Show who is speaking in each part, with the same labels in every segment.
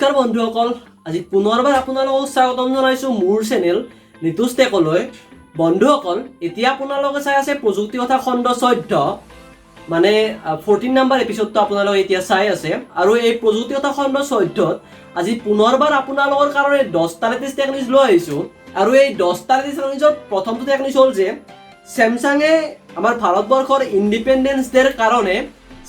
Speaker 1: নমস্কাৰ বন্ধুসকল, আজি পুনৰবাৰ আপোনালোকক স্বাগতম জনাইছো মোৰ চেনেল নিতুজ টেকলৈ। বন্ধুসকল, এতিয়া আপোনালোকে চাই আছে প্ৰযুক্তি কথা খণ্ড 14 মানে 14 নম্বৰ এপিসোডটো আপোনালোকে এতিয়া চাই আছে। আৰু এই প্ৰযুক্তি কথা খণ্ড 14ত আজি পুনৰবাৰ আপোনালোকৰ কাৰণে 10টা লেটেষ্ট টেক নিউজ লৈ আহিছো। আৰু এই 10টা লেটেষ্ট নিউজৰ প্ৰথমটো টেক নিউজ হ'ল যে স্যামসাঙে আমাৰ ভাৰতবৰ্ষৰ ইণ্ডিপেণ্ডেন্স ডেৰ কাৰণে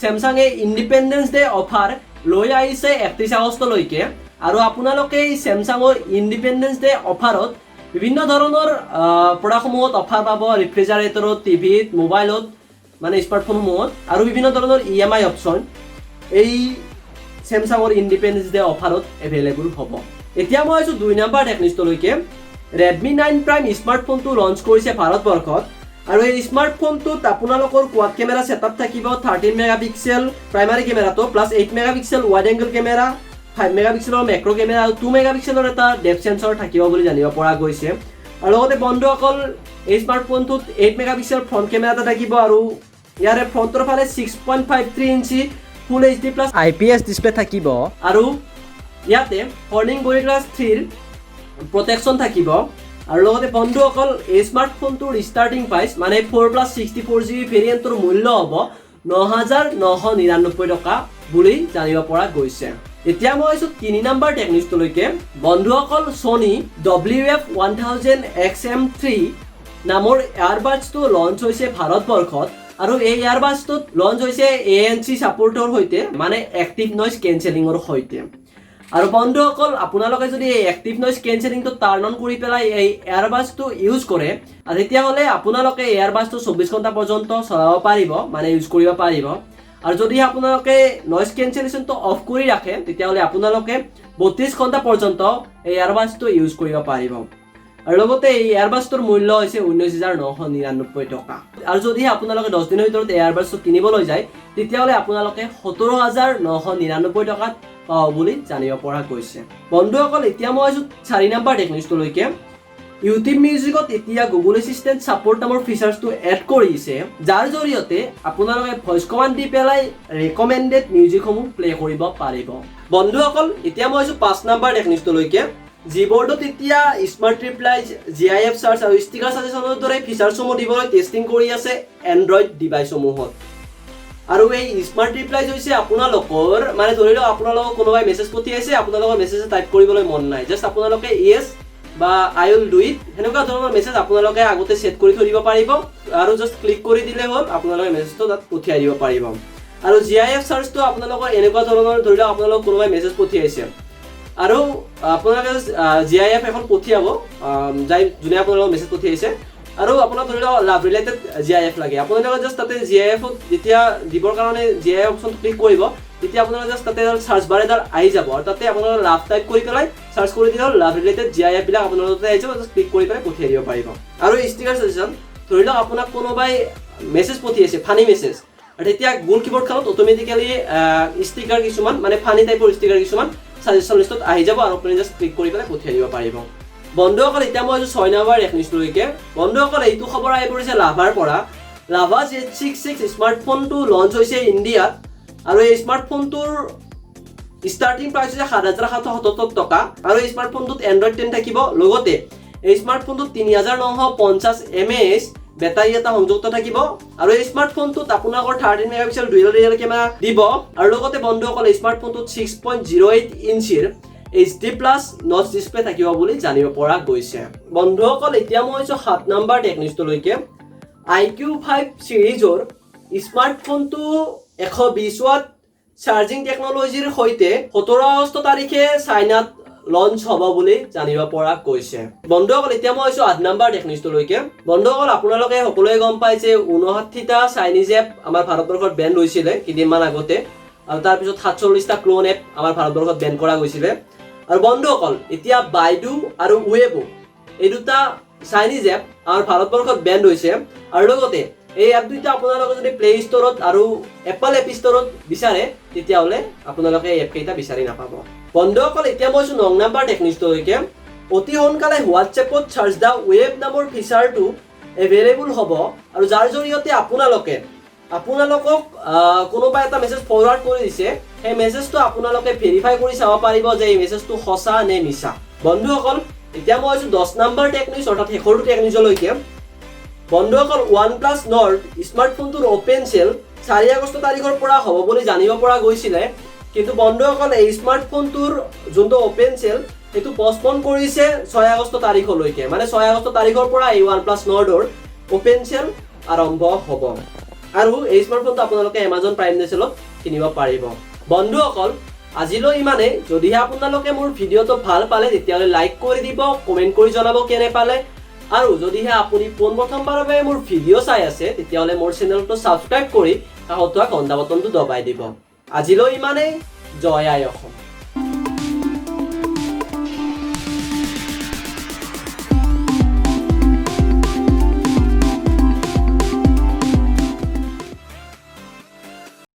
Speaker 1: স্যামসাঙে ইণ্ডিপেণ্ডেন্স ডে অফাৰ লৈ আহিছে 31 আগষ্টলৈকে। আৰু আপোনালোকে এই স্যামসাঙৰ ইণ্ডিপেণ্ডেন্স ডে অফাৰত বিভিন্ন ধৰণৰ প্ৰডাক্টসমূহত অফাৰ পাব, ৰেফ্ৰিজাৰেটৰত, টিভিত, মোবাইলত মানে স্মাৰ্টফোনসমূহত, আৰু বিভিন্ন ধৰণৰ EMI অপশ্যন এই স্যামসাঙৰ ইণ্ডিপেণ্ডেন্স ডে অফাৰত এভেইলেবল হ'ব। এতিয়া মই আছো 2 নম্বৰ টেক নিউজলৈকে। Redmi 9 Prime স্মাৰ্টফোনটো লঞ্চ কৰিছে ভাৰতবৰ্ষত। আৰু এই স্মাৰ্টফোনটোত আপোনালোকৰ কোৱাড কেমেৰা সেটআপ থাকিব, 13 মেগাপিক্সেল প্ৰাইমাৰী কেমেৰাটো plus 8 megapixel wide angle camera, 5 মেগাপিক্সেলৰ মেক্ৰ কেমেৰা আৰু 2 মেগাপিক্সেলৰ এটা ডেপথ সেন্সৰ থাকিব বুলি জানিব পৰা গৈছে। আৰু লগতে বন্ধুসকল, এই স্মাৰ্টফোনটোত 8 মেগাপিক্সেল ফ্ৰণ্ট কেমেৰা এটা থাকিব আৰু ইয়াৰে ফ্ৰণ্টৰ ফালে 6.53 ইঞ্চি ফুল HD প্লাছ IPS ডিসপ্লে থাকিব। আৰু ইয়াতে Corning Gorilla Glass 3 প্ৰটেকশ্যন থাকিব। আৰু লগতে বন্ধুসকল, এই স্মাৰ্টফোনটোৰ ষ্টাৰ্টিং প্ৰাইচ মানে 4+64GB ভেৰিয়েণ্টৰ মূল্য হ'ব 9,999 টকা বুলি জানিব পৰা গৈছে। এতিয়া মই আছো 3 নম্বৰ টেক নিউজলৈকে। বন্ধুসকল, Sony WF-1000XM3 নামৰ এয়াৰবাডছটো লঞ্চ হৈছে ভাৰতবৰ্ষত। আৰু এই এয়াৰবাডছটোত লঞ্চ হৈছে ANC ছাপোৰ্টৰ সৈতে মানে এক্টিভ নইজ কেনচেলিঙৰ সৈতে। আৰু বন্ধুসকল, আপোনালোকে যদি এই এক্টিভ নইজ কেনচেলিংটো টাৰ্ন অন কৰি পেলাই এই এয়াৰবাডছটো ইউজ কৰে, তেতিয়াহ'লে আপোনালোকে এয়াৰবাডছটো 24 ঘণ্টা পৰ্যন্ত চলাব পাৰিব, মানে ইউজ কৰিব পাৰিব। আৰু যদি আপোনালোকে নইজ কেনচেলেশ্যনটো অফ কৰি ৰাখে, তেতিয়াহ'লে আপোনালোকে 32 ঘণ্টা পৰ্যন্ত এই এয়াৰবাডছটো ইউজ কৰিব পাৰিব। আৰু লগতে এই এয়াৰবাডছটোৰ মূল্য হৈছে 19,999 টকা। আৰু যদি আপোনালোকে 10 দিনৰ ভিতৰত এয়াৰবাডছটো কিনিবলৈ যায়, তেতিয়াহ'লে আপোনালোকে 17,999 টকাত পাব বুলি জানিব পৰা গৈছে। বন্ধুসকল, এতিয়া মই আছো 4 নম্বৰ টেক নিউজলৈকে। ইউটিউব মিউজিকত এতিয়া গুগল এছিষ্টেণ্ট ছাপোৰ্ট নামৰ ফিচাৰ্ছটো এড কৰিছে, যাৰ জৰিয়তে আপোনালোকে ভইচ কমাণ্ড দি পেলাই ৰেকমেণ্ডেড মিউজিকসমূহ প্লে কৰিব পাৰিব। বন্ধুসকল, এতিয়া মই আছো 5 নম্বৰ টেক নিউজলৈকে। জিবৰ্ডত এতিয়া স্মাৰ্ট ৰিপ্লাই, GIF চাৰ্চ আৰু ষ্টিকাৰ ছাজেশ্যনৰ দৰে ফিচাৰ্ছসমূহ দিবলৈ টেষ্টিং কৰি আছে এণ্ড্ৰইড ডিভাইচসমূহত। আৰু এই স্মাৰ্ট ৰিপ্লাইজ হৈছে আপোনালোকৰ মানে ধৰি লওক আপোনালোকক কোনোবাই মেছেজ পঠিয়াইছে, আপোনালোকৰ মেছেজ টাইপ কৰিবলৈ মন নাই, জাষ্ট আপোনালোকে ইয়েছ বা আই উইল ডু ইট সেনেকুৱা ধৰণৰ মেছেজ আপোনালোকে আগতে ছেট কৰি থৈ দিব পাৰিব। আৰু জাষ্ট ক্লিক কৰি দিলে হ'ল, আপোনালোকে মেছেজটো তাত পঠিয়াই দিব পাৰিব। আৰু GIF চাৰ্চটো আপোনালোকৰ এনেকুৱা ধৰণৰ, ধৰি লওক আপোনালোকক কোনোবাই মেছেজ পঠিয়াইছে আৰু আপোনালোকে GIF এখন পঠিয়াব, যোনে আপোনালোকক মেছেজ পঠিয়াইছে। আৰু আপোনাক ধৰি লওক লাভ ৰিলেটেড GIF লাগে, আপোনালোকে জাষ্ট তাতে GIF-ত যেতিয়া দিবৰ কাৰণে GIF অপশ্যনটো ক্লিক কৰিব, তেতিয়া আপোনালোকে জাষ্ট তাতে চাৰ্চ বাৰ এডাল আহি যাব। আৰু তাতে আপোনালোকে লাভ টাইপ কৰি পেলাই চাৰ্চ কৰি দিলে হ'ল, লাভ ৰিলেটেড GIF বিলাক আপোনালোকৰ তাতে আহি যাব, জাষ্ট ক্লিক কৰি পেলাই পঠিয়াই দিব পাৰিব। আৰু ষ্টিকাৰ ছাজেশ্যন, ধৰি লওক আপোনাক কোনোবাই মেছেজ পঠিয়াইছে, ফানি মেছেজ, আৰু তেতিয়া গুগল কীবৰ্ডখনত অট'মেটিকেলি ষ্টিকাৰ কিছুমান মানে ফানি টাইপৰ ষ্টিকাৰ কিছুমান ছাজেশ্যন লিষ্টত আহি যাব, আৰু আপুনি জাষ্ট ক্লিক কৰি পেলাই পঠিয়াই দিব পাৰিব। বন্ধুসকল, এতিয়া মই 6 নম্বৰ টেক নিউজলৈকে। বন্ধুসকল, এইটো খবৰ আহি পৰিছে লাভাৰ পৰা। লাভা Z66 স্মাৰ্টফোনটো লঞ্চ হৈছে ইণ্ডিয়াত। আৰু এই স্মাৰ্টফোনটোৰ ষ্টাৰ্টিং প্ৰাইচ হৈছে 7,777 টকা। আৰু এই স্মাৰ্টফোনটোত এণ্ড্ৰইড 10 থাকিব। লগতে এই স্মাৰ্টফোনটোত 3,950 mAh বেটাৰী এটা সংযুক্ত থাকিব। আৰু এই স্মাৰ্টফোনটোত আপোনালোকৰ 13 মেগাপিক্সেল ডুৱেল কেমেৰা দিব। আৰু লগতে বন্ধুসকল, এই স্মাৰ্টফোনটোত 6.08 ইঞ্চিৰ HD প্লাছ নচ ডিসপ্লে থাকিব বুলি জানিব পৰা গৈছে। বন্ধুসকল, এতিয়া মই 7 নম্বৰ টেক নিউজলৈকে। IQ5 সিৰিজৰ স্মাৰ্টফোনটো 120 ওয়াট চাৰ্জিং টেকনলজিৰ সৈতে 17 আগষ্ট তাৰিখে চাইনাত লঞ্চ হ'ব বুলি জানিব পৰা গৈছে। বন্ধুসকল, এতিয়া মই 8 নম্বৰ টেক নিউজলৈকে। বন্ধুসকল, আপোনালোকে সকলোৱে গম পায় যে 59টা চাইনিজ এপ আমাৰ ভাৰতবৰ্ষত বেন হৈছিলে কেইদিনমান আগতে, আৰু তাৰপিছত 47টা ক্লোন এপ আমাৰ ভাৰতবৰ্ষত বেন কৰা গৈছিলে। আৰু বন্ধুসকল, এতিয়া বাইডু আৰু ৱেবো এই দুটা চাইনিজ এপ আমাৰ ভাৰতবৰ্ষত বেন হৈছে। আৰু লগতে এই এপ দুটা আপোনালোকে যদি প্লে ষ্টৰত আৰু এপল এপ ষ্টৰত বিচাৰে, তেতিয়াহ'লে আপোনালোকে এই এপকেইটা বিচাৰি নাপাব। বন্ধুসকল, এতিয়া মই 9 নম্বৰ টেক নিউজলৈকে। অতি সোনকালে হোৱাটছএপত চাৰ্চ দ্য ৱেব নামৰ ফিচাৰটো এভেইলেবল হ'ব, আৰু যাৰ জৰিয়তে আপোনালোকক কোনোবা এটা মেছেজ ফৰৱাৰ্ড কৰি দিছে, সেই মেছেজটো আপোনালোকে ভেৰিফাই কৰি চাব পাৰিব যে এই মেছেজটো সঁচা নে মিছা বন্ধুসকল এতিয়া মই আছো 10 নম্বৰ টেক নিউজ অৰ্থাৎ শেষৰটো টেক নিউজলৈকে বন্ধুসকল OnePlus Nord স্মাৰ্টফোনটোৰ ওপেন সেল 4 আগষ্ট তাৰিখৰ পৰা হ'ব বুলি জানিব পৰা গৈছিলে কিন্তু বন্ধুসকল এই স্মাৰ্টফোনটোৰ যোনটো ওপেন সেল এটো পষ্টপন কৰিছে 6 আগষ্ট তাৰিখলৈকে মানে 6 আগষ্ট তাৰিখৰ পৰা এই OnePlus Nordৰ ওপেন সেল আৰম্ভ হ'ব আৰু এই স্মাৰ্টফোনটো আপোনালোকে Amazon Prime Day সেলত কিনিব পাৰিব বন্ধুসকল আজিলৈ ইমানে যদিহে আপোনালোকে মোৰ ভিডিওটো ভাল পালে তেতিয়াহলে লাইক কৰি দিব কমেন্ট কৰি জনাব কেনে পালে আৰু যদিহে আপুনি পোনপ্ৰথমবাৰৰ বাবে মোৰ ভিডিও চাই আছে তেতিয়াহলে মোৰ চেনেলটো সাবস্ক্ৰাইব কৰি কাষত থকা ঘণ্টা বটনটো দবাই দিব আজিলৈ ইমানে জয় আই অসম